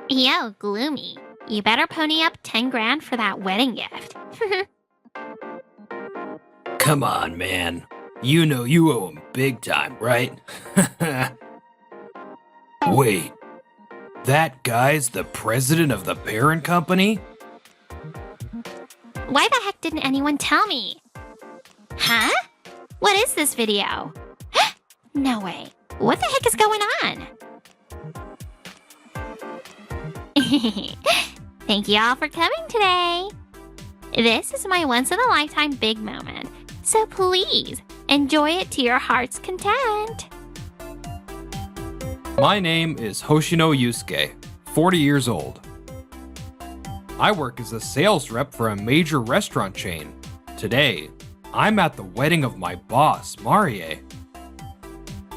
Yo, Gloomy, you better pony up 10 grand for that wedding gift. Come on, man. You know you owe him big time, right? Wait, that guy's the president of the parent company? Why the heck didn't anyone tell me? Huh? What is this video? No way. What the heck is going on? Thank you all for coming today. This is my once-in-a-lifetime big moment, so please enjoy it to your heart's content. My name is Hoshino Yusuke, 40 years old. I work as a sales rep for a major restaurant chain. Today, I'm at the wedding of my boss, Marie.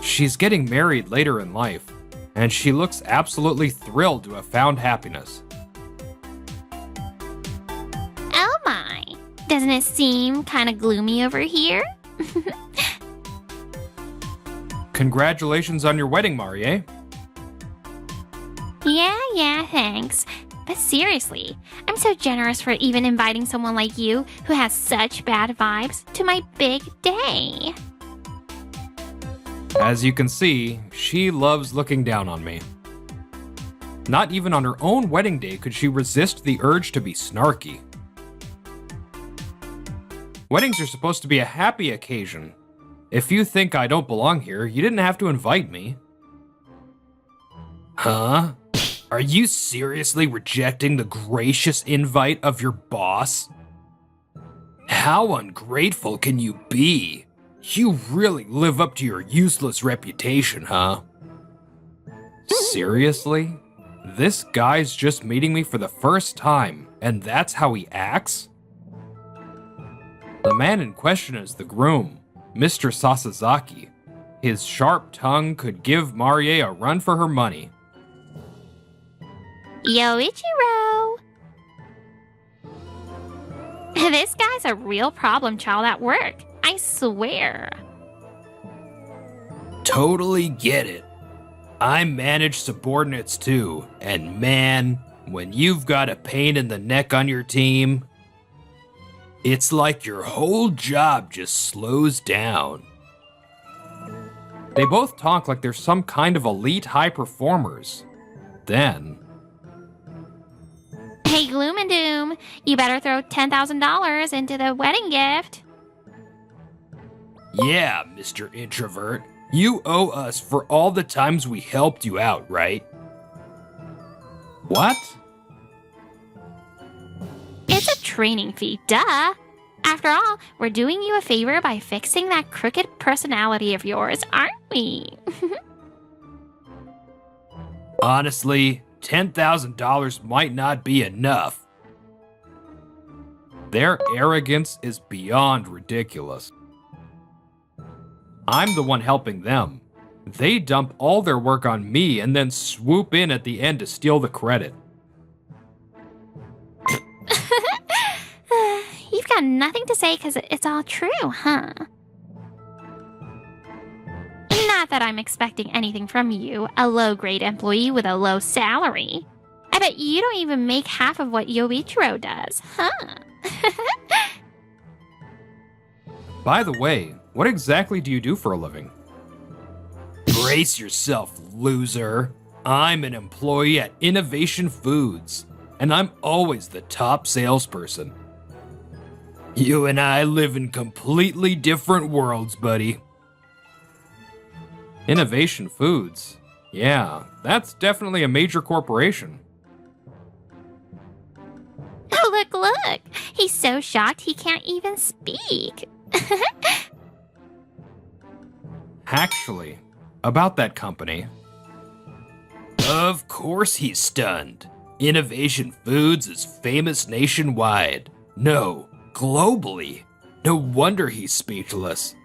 She's getting married later in life, and she looks absolutely thrilled to have found happiness. Oh my, doesn't it seem kind of gloomy over here? Congratulations on your wedding, Marie. Yeah, thanks. But seriously, I'm so generous for even inviting someone like you who has such bad vibes to my big day. As you can see, she loves looking down on me. Not even on her own wedding day could she resist the urge to be snarky. Weddings are supposed to be a happy occasion. If you think I don't belong here, you didn't have to invite me. Huh? Are you seriously rejecting the gracious invite of your boss? How ungrateful can you be? You really live up to your useless reputation, huh? Seriously? This guy's just meeting me for the first time, and that's how he acts? The man in question is the groom, Mr. Sasazaki. His sharp tongue could give Marie a run for her money. Yo, Ichiro! This guy's a real problem child at work, I swear. Totally get it. I manage subordinates too, and man, when you've got a pain in the neck on your team, it's like your whole job just slows down. They both talk like they're some kind of elite high performers. Then... Hey, Gloom and Doom, you better throw $10,000 into the wedding gift. Yeah, Mr. Introvert. You owe us for all the times we helped you out, right? What? It's a training fee, duh. After all, we're doing you a favor by fixing that crooked personality of yours, aren't we? Honestly, $10,000 might not be enough. Their arrogance is beyond ridiculous. I'm the one helping them. They dump all their work on me and then swoop in at the end to steal the credit. You've got nothing to say because it's all true, huh? Not that I'm expecting anything from you, a low-grade employee with a low salary. I bet you don't even make half of what Yoichiro does, huh? By the way, what exactly do you do for a living? Brace yourself, loser. I'm an employee at Innovation Foods, and I'm always the top salesperson. You and I live in completely different worlds, buddy. Innovation Foods? Yeah, that's definitely a major corporation. Oh, look! He's so shocked he can't even speak. Actually, about that company. Of course he's stunned. Innovation Foods is famous nationwide. No, globally. No wonder he's speechless.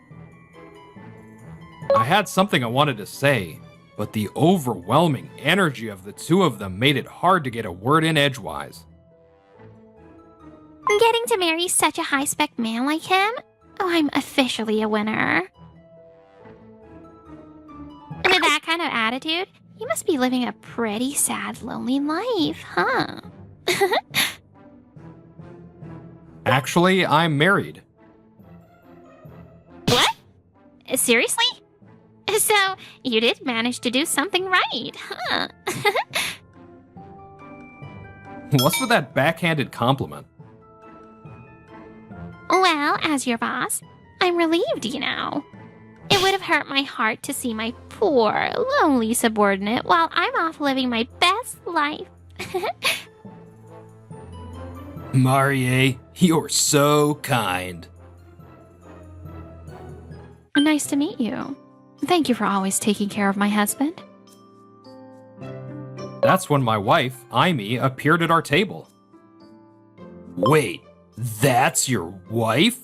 I had something I wanted to say, but the overwhelming energy of the two of them made it hard to get a word in edgewise. Getting to marry such a high-spec man like him? Oh, I'm officially a winner. With that kind of attitude, You must be living a pretty sad, lonely life, huh? Actually, I'm married. What? Seriously? So, you did manage to do something right, huh? What's with that backhanded compliment? Well, as your boss, I'm relieved, you know. It would have hurt my heart to see my poor, lonely subordinate while I'm off living my best life. Marie, you're so kind. Nice to meet you. Thank you for always taking care of my husband. That's when my wife, Aimee, appeared at our table. Wait, that's your wife?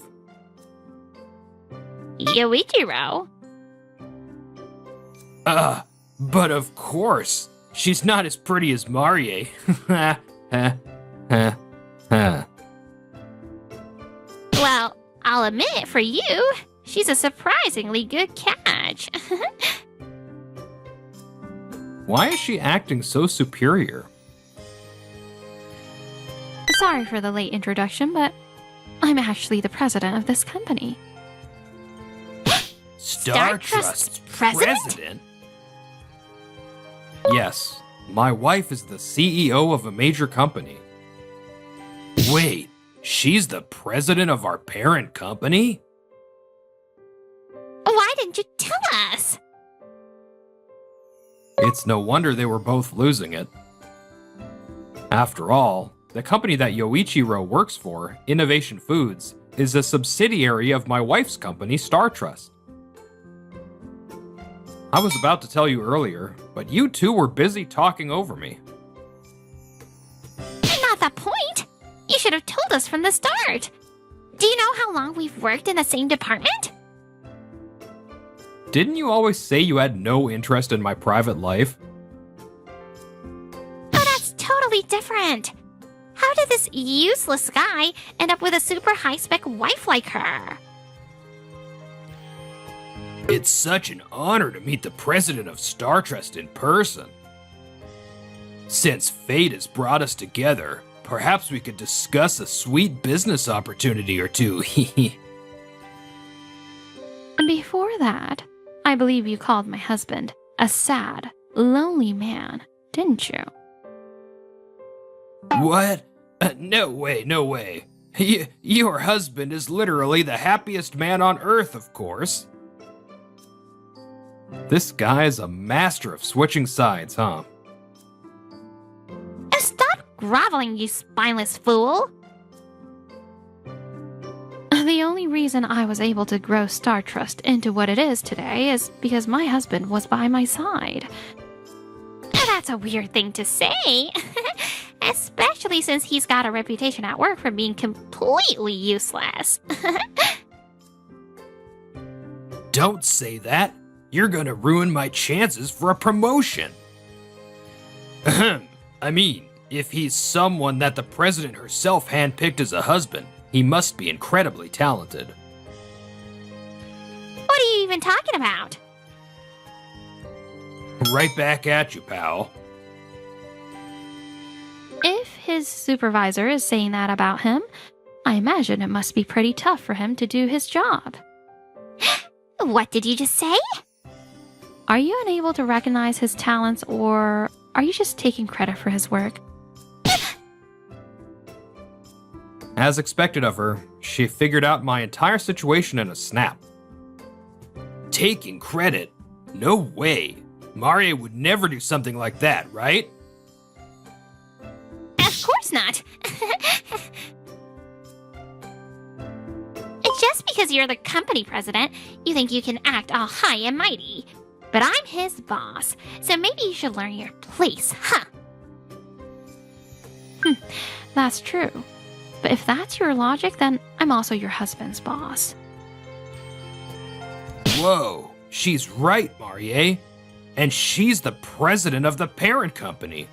Yoichiro. But of course. She's not as pretty as Marie. Well, I'll admit, for you, she's a surprisingly good catch. Why is she acting so superior? Sorry for the late introduction, but I'm actually the president of this company. Star Trust's Trust's president? Yes, my wife is the CEO of a major company. Wait, she's the president of our parent company? Why didn't you tell us? It's no wonder they were both losing it. After all, the company that Yoichiro works for, Innovation Foods, is a subsidiary of my wife's company, Star Trust. I was about to tell you earlier, but you two were busy talking over me. Not the point. You should have told us from the start. Do you know how long we've worked in the same department? Didn't you always say you had no interest in my private life? Oh, that's totally different. How did this useless guy end up with a super high-spec wife like her? It's such an honor to meet the president of Star Trust in person. Since fate has brought us together, perhaps we could discuss a sweet business opportunity or two. Before that, I believe you called my husband a sad, lonely man, didn't you? What? No way, no way. Your husband is literally the happiest man on earth, of course. This guy's a master of switching sides, huh? Stop groveling, you spineless fool! The only reason I was able to grow Star Trust into what it is today is because my husband was by my side. That's a weird thing to say, especially since he's got a reputation at work for being completely useless. Don't say that. You're gonna ruin my chances for a promotion. Ahem. I mean, if he's someone that the president herself handpicked as a husband, he must be incredibly talented. What are you even talking about? Right back at you, pal. If his supervisor is saying that about him, I imagine it must be pretty tough for him to do his job. What did you just say? Are you unable to recognize his talents, or are you just taking credit for his work? As expected of her, she figured out my entire situation in a snap. Taking credit? No way. Marie would never do something like that, right? Of course not. Just because you're the company president, you think you can act all high and mighty. But I'm his boss, so maybe you should learn your place, huh? That's true. But if that's your logic, then I'm also your husband's boss. Whoa, she's right, Marie. And she's the president of the parent company.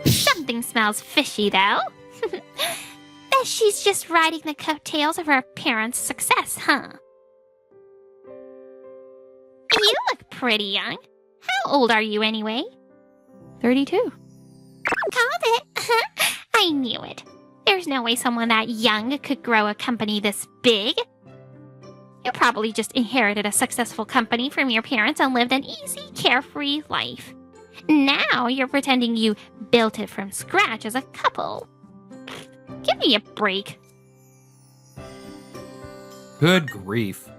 Something smells fishy, though. Bet she's just riding the coattails of her parents' success, huh? You look pretty young. How old are you anyway? 32. Called it. I knew it. There's no way someone that young could grow a company this big. You probably just inherited a successful company from your parents and lived an easy, carefree life. Now you're pretending you built it from scratch as a couple. Give me a break. Good grief.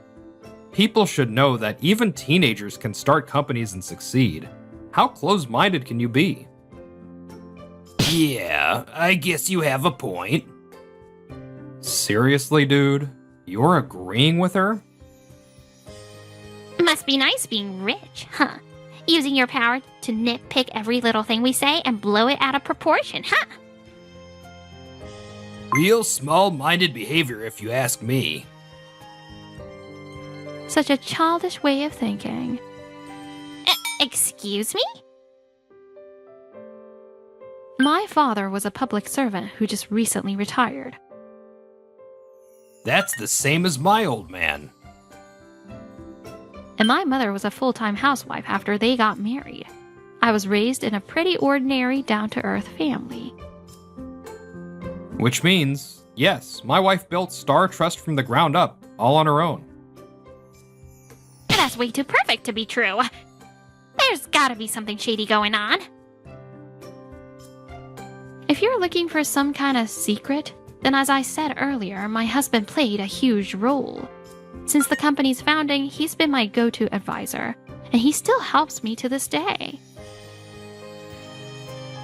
People should know that even teenagers can start companies and succeed. How close-minded can you be? Yeah, I guess you have a point. Seriously, dude? You're agreeing with her? Must be nice being rich, huh? Using your power to nitpick every little thing we say and blow it out of proportion, huh? Real small-minded behavior, if you ask me. Such a childish way of thinking. Excuse me? My father was a public servant who just recently retired. That's the same as my old man. And my mother was a full-time housewife after they got married. I was raised in a pretty ordinary, down-to-earth family. Which means, yes, my wife built Star Trust from the ground up, all on her own. That's way too perfect to be true. There's gotta be something shady going on. If you're looking for some kind of secret, then as I said earlier, my husband played a huge role. Since the company's founding, he's been my go-to advisor, and he still helps me to this day.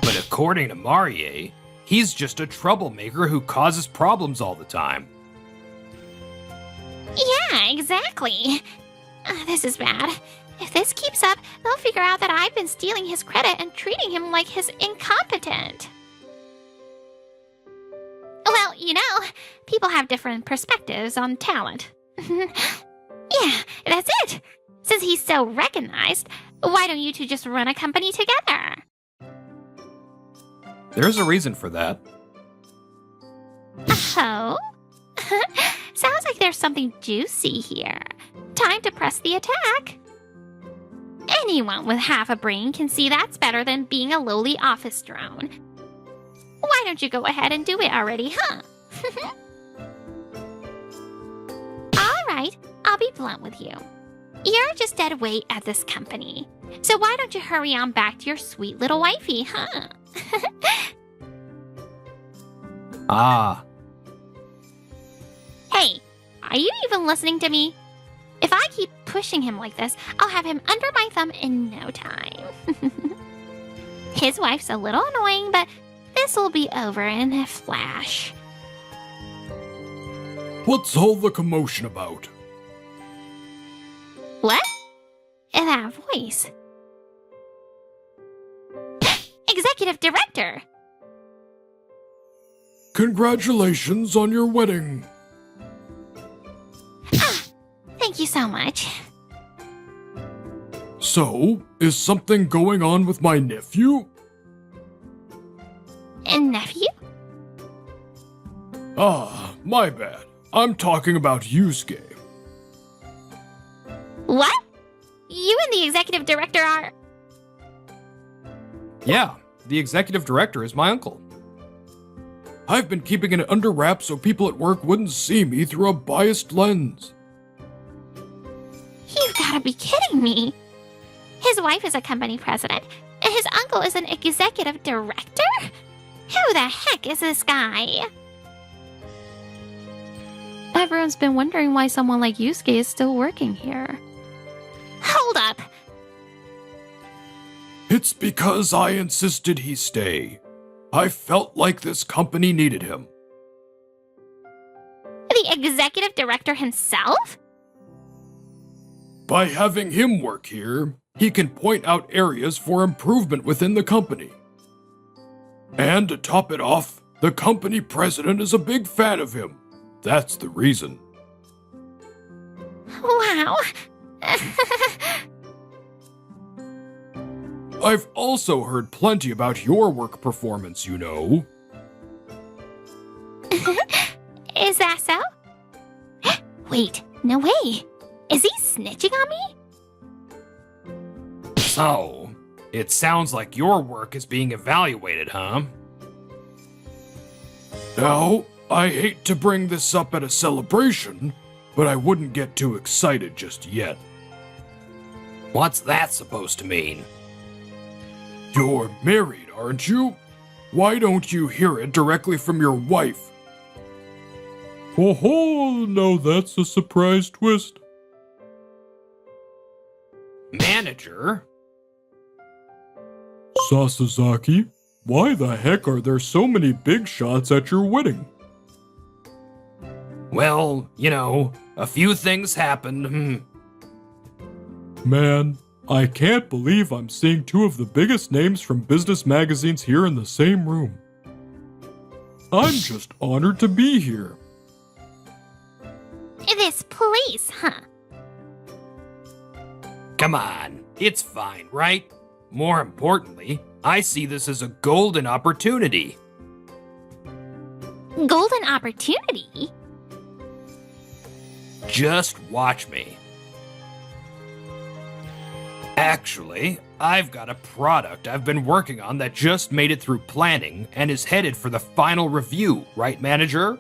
But according to Marie, he's just a troublemaker who causes problems all the time. Yeah, exactly. This is bad. If this keeps up, they'll figure out that I've been stealing his credit and treating him like his incompetent. Well, you know, people have different perspectives on talent. Yeah, that's it. Since he's so recognized, why don't you two just run a company together? There's a reason for that. Oh? Sounds like there's something juicy here. Time to press the attack. Anyone with half a brain can see that's better than being a lowly office drone. Why don't you go ahead and do it already, huh? Alright, I'll be blunt with you. You're just dead weight at this company. So why don't you hurry on back to your sweet little wifey, huh? Ah. Hey, are you even listening to me? If I keep pushing him like this, I'll have him under my thumb in no time. His wife's a little annoying, but this'll be over in a flash. What's all the commotion about? What? That voice. Executive Director! Congratulations on your wedding. Thank you so much. So, is something going on with my nephew? And nephew? Ah, my bad. I'm talking about Yusuke. What? You and the Executive Director are... Yeah, the executive director is my uncle. I've been keeping it under wraps so people at work wouldn't see me through a biased lens. You've gotta be kidding me. His wife is a company president, and his uncle is an executive director? Who the heck is this guy? Everyone's been wondering why someone like Yusuke is still working here. Hold up. It's because I insisted he stay. I felt like this company needed him. The executive director himself? By having him work here, he can point out areas for improvement within the company. And to top it off, the company president is a big fan of him. That's the reason. Wow. I've also heard plenty about your work performance, you know. Is that so? Wait, no way. Is he snitching on me? So, it sounds like your work is being evaluated, huh? Now, I hate to bring this up at a celebration, but I wouldn't get too excited just yet. What's that supposed to mean? You're married, aren't you? Why don't you hear it directly from your wife? Oh, now that's a surprise twist. Manager? Sasazaki, why the heck are there so many big shots at your wedding? Well, a few things happened. Man, I can't believe I'm seeing two of the biggest names from business magazines here in the same room. I'm just honored to be here. This place, huh? Come on, it's fine, right? More importantly, I see this as a golden opportunity. Golden opportunity? Just watch me. Actually, I've got a product I've been working on that just made it through planning and is headed for the final review, right, manager?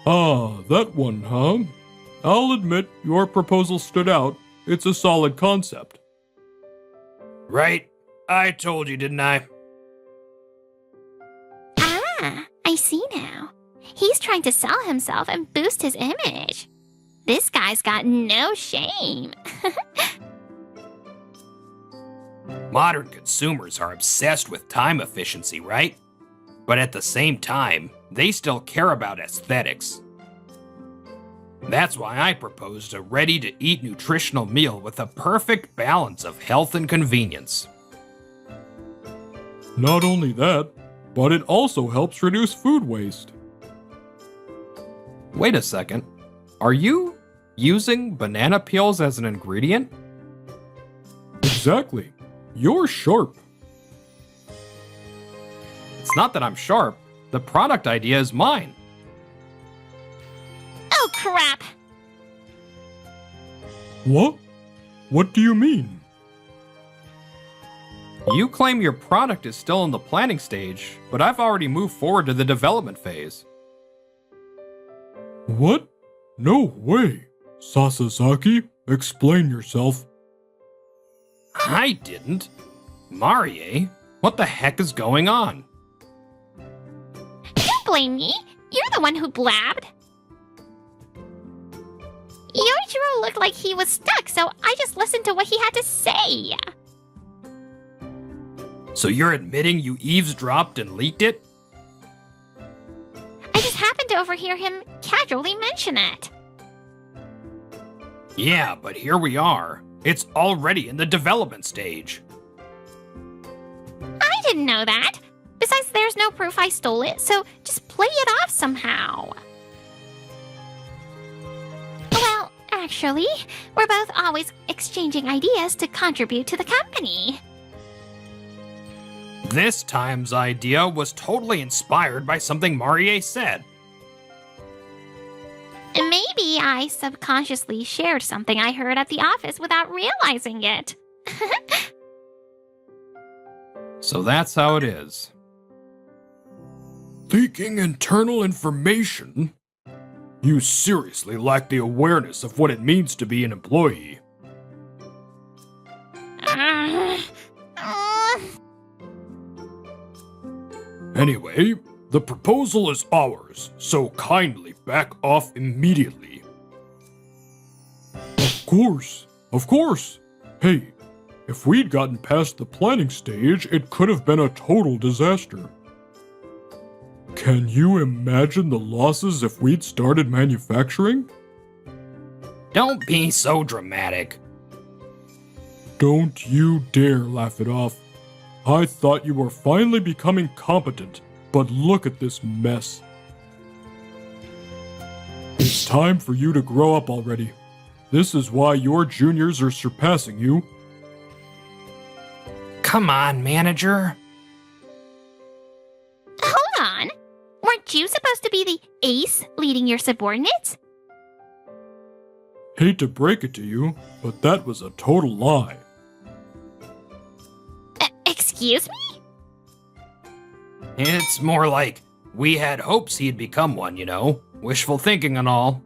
Ah, that one, huh? I'll admit your proposal stood out. It's a solid concept. Right? I told you, didn't I? Ah, I see now. He's trying to sell himself and boost his image. This guy's got no shame. Modern consumers are obsessed with time efficiency, right? But at the same time, they still care about aesthetics. That's why I proposed a ready-to-eat nutritional meal with a perfect balance of health and convenience. Not only that, but it also helps reduce food waste. Wait a second. Are you using banana peels as an ingredient? Exactly. You're sharp. It's not that I'm sharp. The product idea is mine. Oh, crap! What? What do you mean? You claim your product is still in the planning stage, but I've already moved forward to the development phase. What? No way. Sasazaki, explain yourself. I didn't. Marie, what the heck is going on? Don't blame me. You're the one who blabbed. Yojiro looked like he was stuck, so I just listened to what he had to say. So you're admitting you eavesdropped and leaked it? I just happened to overhear him casually mention it. Yeah, but here we are. It's already in the development stage. I didn't know that. Besides, there's no proof I stole it, so just play it off somehow. Well, actually, we're both always exchanging ideas to contribute to the company. This time's idea was totally inspired by something Marie said. Maybe I subconsciously shared something I heard at the office without realizing it. So that's how it is. Leaking internal information? You seriously lack the awareness of what it means to be an employee. Anyway, the proposal is ours, so kindly back off immediately. Of course. Hey, if we'd gotten past the planning stage, it could have been a total disaster. Can you imagine the losses if we'd started manufacturing? Don't be so dramatic. Don't you dare laugh it off. I thought you were finally becoming competent, but look at this mess. It's time for you to grow up already. This is why your juniors are surpassing you. Come on, manager. Hold on. Weren't you supposed to be the ace leading your subordinates? Hate to break it to you, but that was a total lie. Excuse me? It's more like we had hopes he'd become one, Wishful thinking and all.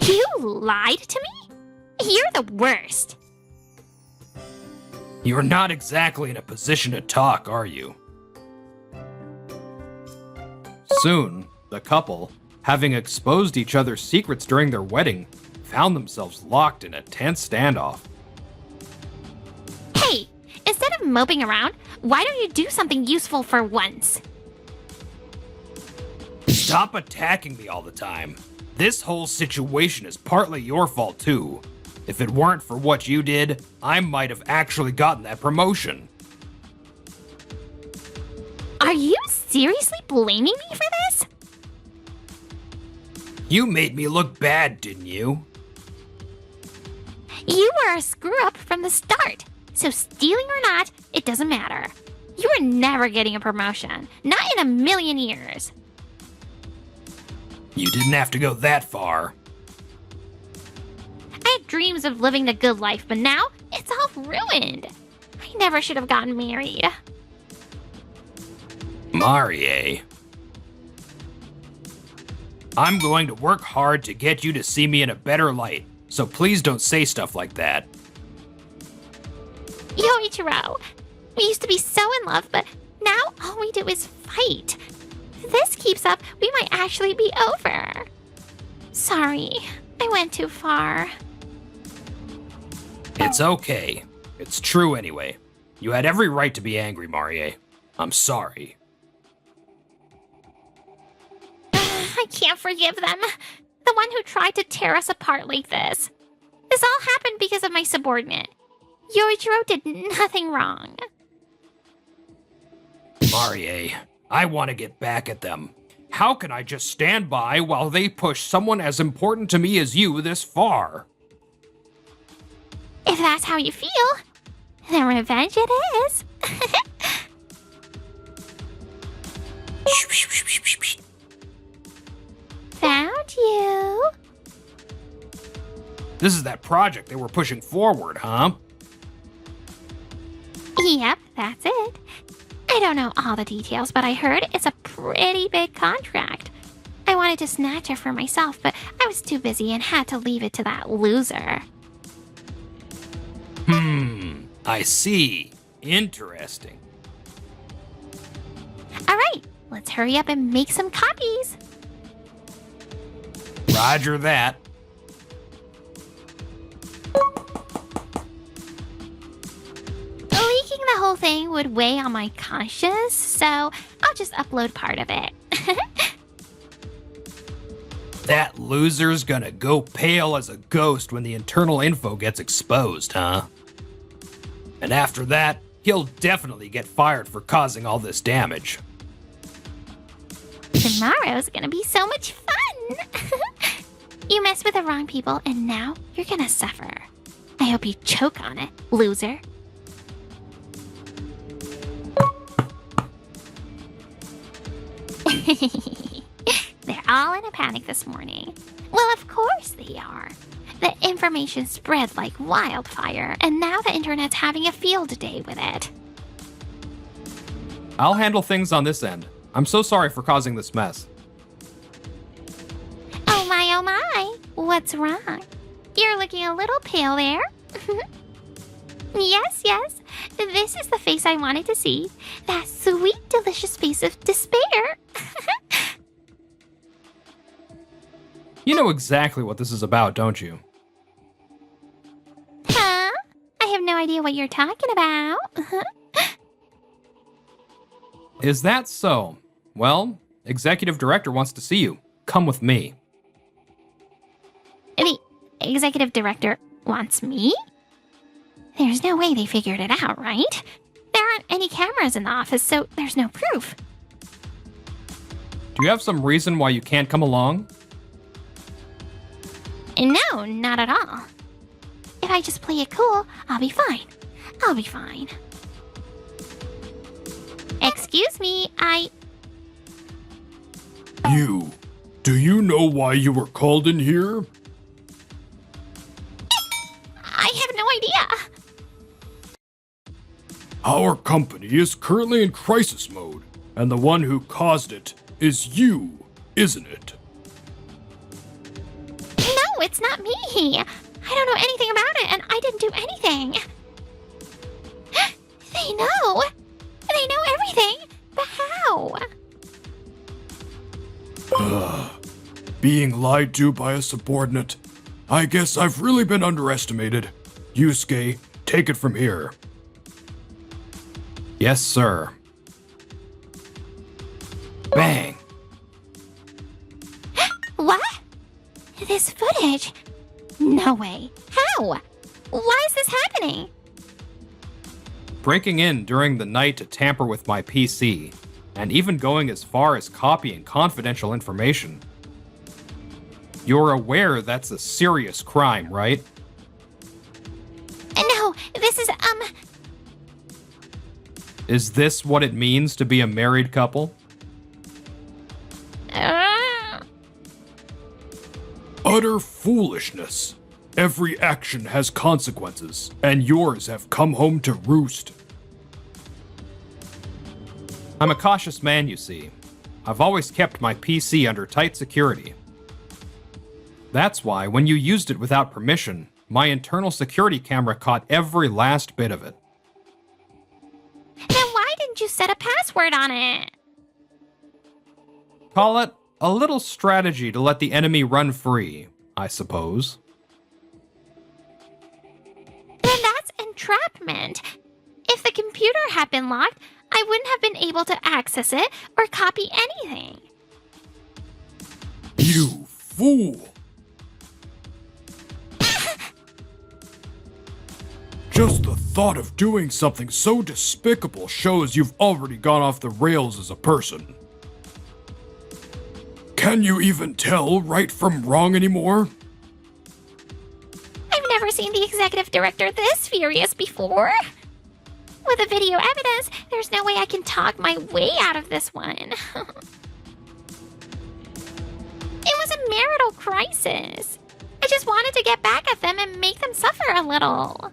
You lied to me? You're the worst. You're not exactly in a position to talk, are you? Soon, the couple, having exposed each other's secrets during their wedding, found themselves locked in a tense standoff. Hey, instead of moping around, why don't you do something useful for once? Stop attacking me all the time. This whole situation is partly your fault too. If it weren't for what you did, I might have actually gotten that promotion. Are you seriously blaming me for this? You made me look bad, didn't you? You were a screw-up from the start, so stealing or not, it doesn't matter. You were never getting a promotion, not in a million years. You didn't have to go that far. I had dreams of living the good life, but now it's all ruined. I never should have gotten married. Marie. I'm going to work hard to get you to see me in a better light, so please don't say stuff like that. Yoichiro, we used to be so in love, but now all we do is fight. If this keeps up, we might actually be over. Sorry, I went too far. It's okay. It's true anyway. You had every right to be angry, Marie. I'm sorry. I can't forgive them. The one who tried to tear us apart like this. This all happened because of my subordinate. Yoichiro did nothing wrong. Marie, I want to get back at them. How can I just stand by while they push someone as important to me as you this far? If that's how you feel, then revenge it is. Found you. This is that project they were pushing forward, huh? Yep, that's it. I don't know all the details, but I heard it's a pretty big contract. I wanted to snatch it for myself, but I was too busy and had to leave it to that loser. I see. Interesting. All right, let's hurry up and make some copies. Roger that. Leaking the whole thing would weigh on my conscience, so I'll just upload part of it. That loser's gonna go pale as a ghost when the internal info gets exposed, huh? And after that, he'll definitely get fired for causing all this damage. Tomorrow's gonna be so much fun! You mess with the wrong people, and now you're gonna suffer. I hope you choke on it, loser. They're all in a panic this morning. Well, of course they are. The information spread like wildfire, and now the internet's having a field day with it. I'll handle things on this end. I'm so sorry for causing this mess. Oh my, what's wrong? You're looking a little pale there. Yes, this is the face I wanted to see. That sweet, delicious face of despair. You know exactly what this is about, don't you? Huh? I have no idea what you're talking about. Is that so? Well, Executive Director wants to see you. Come with me. The executive director wants me? There's no way they figured it out, right? There aren't any cameras in the office, so there's no proof. Do you have some reason why you can't come along? No, not at all. If I just play it cool, I'll be fine. I'll be fine. Excuse me, You. Do you know why you were called in here? I have no idea. Our company is currently in crisis mode, and the one who caused it is you, isn't it? No, it's not me. I don't know anything about it, and I didn't do anything. They know. They know everything. But how? Being lied to by a subordinate. I guess I've really been underestimated. Yusuke, take it from here. Yes, sir. Bang! What? This footage? No way. How? Why is this happening? Breaking in during the night to tamper with my PC, and even going as far as copying confidential information. You're aware that's a serious crime, right? No, this is, Is this what it means to be a married couple? Utter foolishness. Every action has consequences, and yours have come home to roost. I'm a cautious man, you see. I've always kept my PC under tight security. That's why, when you used it without permission, my internal security camera caught every last bit of it. Then why didn't you set a password on it? Call it a little strategy to let the enemy run free, I suppose. Then that's entrapment. If the computer had been locked, I wouldn't have been able to access it or copy anything. You fool! Just the thought of doing something so despicable shows you've already gone off the rails as a person. Can you even tell right from wrong anymore? I've never seen the executive director this furious before. With the video evidence, there's no way I can talk my way out of this one. It was a marital crisis. I just wanted to get back at them and make them suffer a little.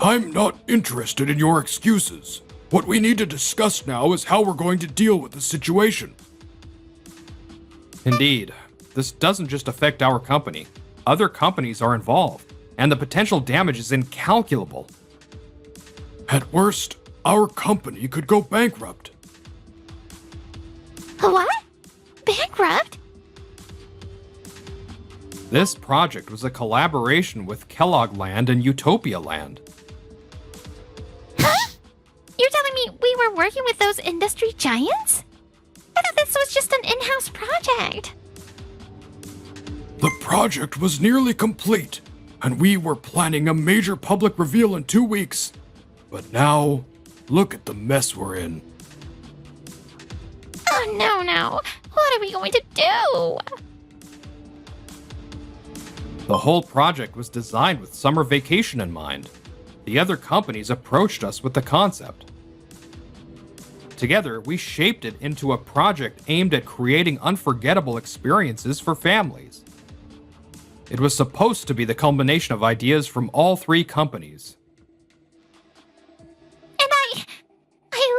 I'm not interested in your excuses. What we need to discuss now is how we're going to deal with the situation. Indeed, this doesn't just affect our company. Other companies are involved, and the potential damage is incalculable. At worst, our company could go bankrupt. What? Bankrupt? This project was a collaboration with Kellogg Land and Utopia Land. Huh? You're telling me we were working with those industry giants? I thought this was just an in-house project. The project was nearly complete, and we were planning a major public reveal in 2 weeks. But now, look at the mess we're in. Oh, no. What are we going to do? The whole project was designed with summer vacation in mind. The other companies approached us with the concept. Together, we shaped it into a project aimed at creating unforgettable experiences for families. It was supposed to be the culmination of ideas from all three companies. And I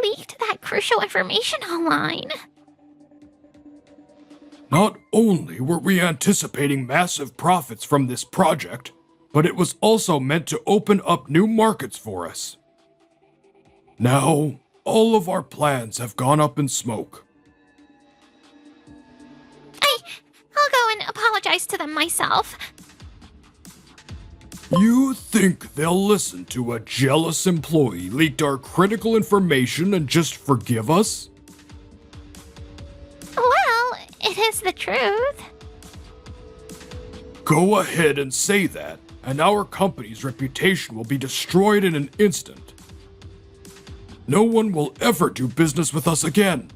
leaked that crucial information online. Not only were we anticipating massive profits from this project, but it was also meant to open up new markets for us. Now, all of our plans have gone up in smoke. I'll go and apologize to them myself. You think they'll listen to a jealous employee leaked our critical information and just forgive us? Well, it is the truth. Go ahead and say that, and our company's reputation will be destroyed in an instant. No one will ever do business with us again.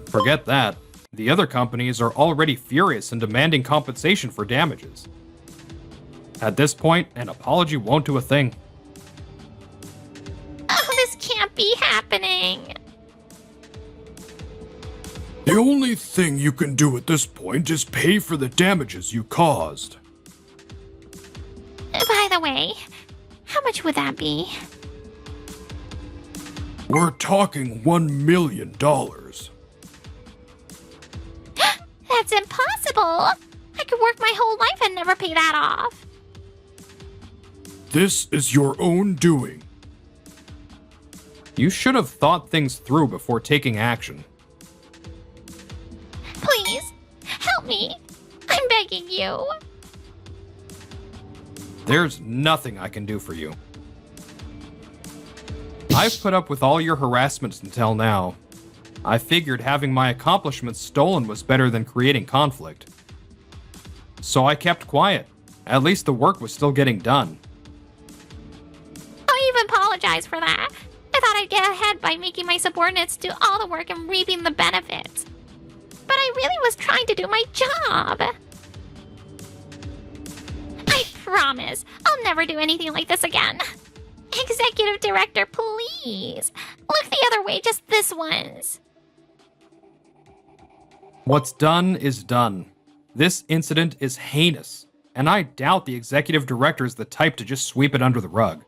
Forget that. The other companies are already furious and demanding compensation for damages. At this point, an apology won't do a thing. Oh, this can't be happening. The only thing you can do at this point is pay for the damages you caused. By the way, how much would that be? We're talking $1 million. That's impossible! I could work my whole life and never pay that off. This is your own doing. You should have thought things through before taking action. Please, help me. I'm begging you. There's nothing I can do for you. I've put up with all your harassment until now. I figured having my accomplishments stolen was better than creating conflict. So I kept quiet. At least the work was still getting done. I'll even apologize for that. I thought I'd get ahead by making my subordinates do all the work and reaping the benefits. But I really was trying to do my job. I promise I'll never do anything like this again. Executive Director, please. Look the other way, just this once. What's done is done. This incident is heinous, and I doubt the Executive Director is the type to just sweep it under the rug.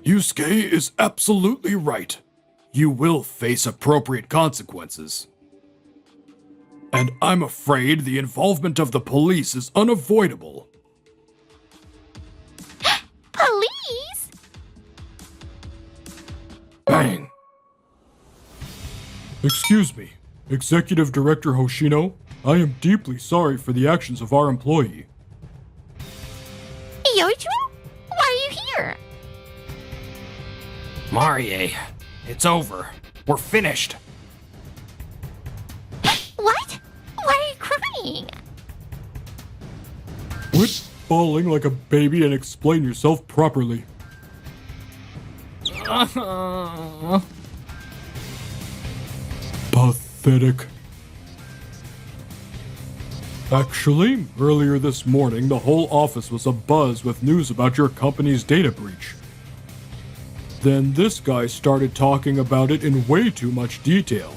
Yusuke is absolutely right. You will face appropriate consequences. And I'm afraid the involvement of the police is unavoidable. Police? Bang! Excuse me, Executive Director Hoshino. I am deeply sorry for the actions of our employee. Yoichiro? Why are you here? Marie, it's over. We're finished. What? Why are you crying? Quit bawling like a baby and explain yourself properly. Pathetic. Actually, earlier this morning, the whole office was abuzz with news about your company's data breach. Then this guy started talking about it in way too much detail,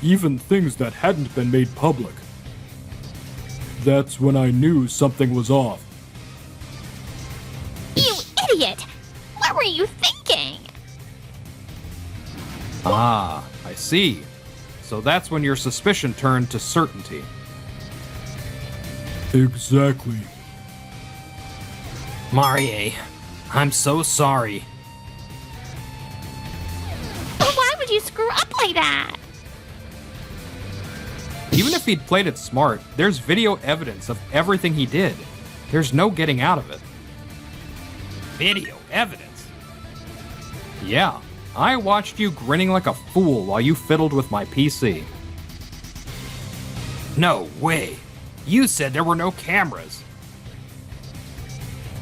even things that hadn't been made public. That's when I knew something was off. You idiot! What were you thinking? Ah, I see. So that's when your suspicion turned to certainty. Exactly. Marie, I'm so sorry. But why would you screw up like that? Even if he'd played it smart, there's video evidence of everything he did. There's no getting out of it. Video evidence? Yeah, I watched you grinning like a fool while you fiddled with my PC. No way. You said there were no cameras.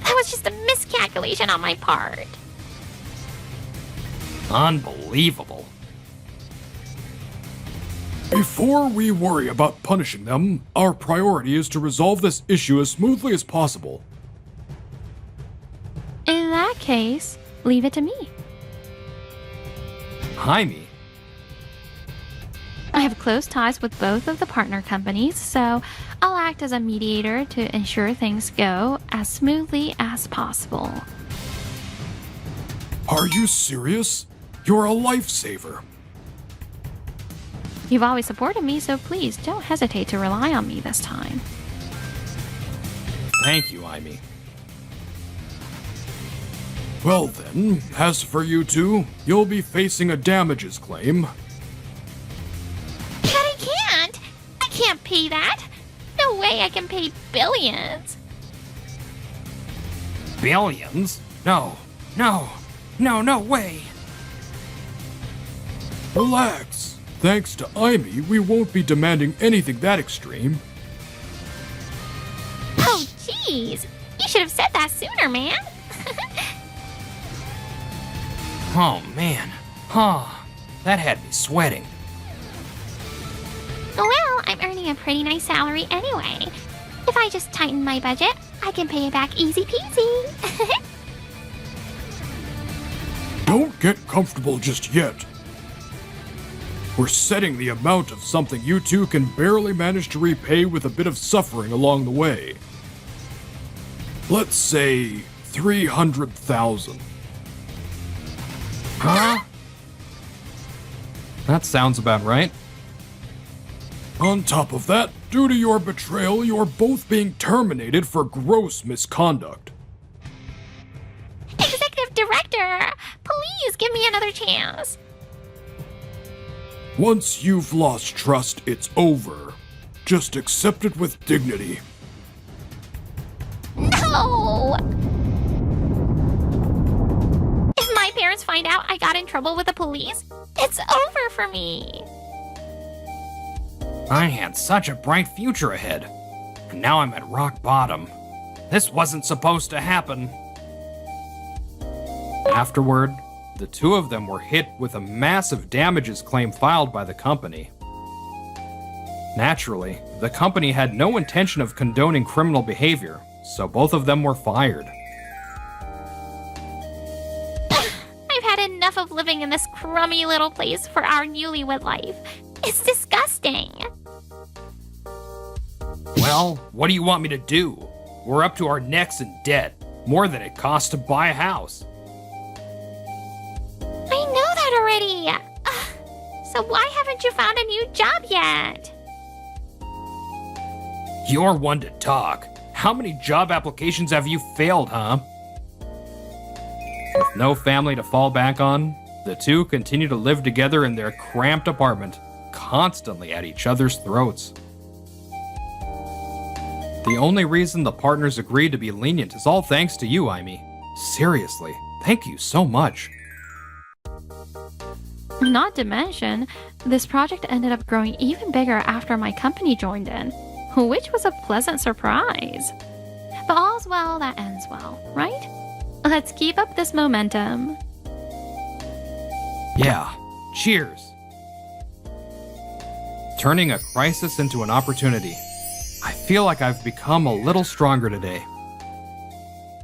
That was just a miscalculation on my part. Unbelievable. Before we worry about punishing them, our priority is to resolve this issue as smoothly as possible. In that case, leave it to me. Jaime. I have close ties with both of the partner companies, so I'll act as a mediator to ensure things go as smoothly as possible. Are you serious? You're a lifesaver. You've always supported me, so please don't hesitate to rely on me this time. Thank you, Jaime. Well then, as for you two, you'll be facing a damages claim. But I can't! I can't pay that! No way I can pay billions! Billions? No, no, no way. Relax. Thanks to Amy, we won't be demanding anything that extreme. Oh, jeez! You should have said that sooner, man! Oh, man. That had me sweating. Well, I'm earning a pretty nice salary anyway. If I just tighten my budget, I can pay it back easy peasy. Don't get comfortable just yet. We're setting the amount of something you two can barely manage to repay with a bit of suffering along the way. Let's say 300,000. Huh? That sounds about right. On top of that, due to your betrayal, you're both being terminated for gross misconduct. Executive Director, please give me another chance. Once you've lost trust, it's over. Just accept it with dignity. No! If my parents find out I got in trouble with the police, it's over for me. I had such a bright future ahead, and now I'm at rock bottom. This wasn't supposed to happen. Afterward, the two of them were hit with a massive damages claim filed by the company. Naturally, the company had no intention of condoning criminal behavior, so both of them were fired. I've had enough of living in this crummy little place for our newlywed life. It's disgusting. Well, what do you want me to do? We're up to our necks in debt, more than it costs to buy a house. I know that already. So why haven't you found a new job yet? You're one to talk. How many job applications have you failed, huh? With no family to fall back on, the two continue to live together in their cramped apartment, constantly at each other's throats. The only reason the partners agreed to be lenient is all thanks to you, Amy. Seriously, thank you so much. Not to mention, this project ended up growing even bigger after my company joined in, which was a pleasant surprise. But all's well that ends well, right? Let's keep up this momentum. Yeah, cheers. Turning a crisis into an opportunity. I feel like I've become a little stronger today.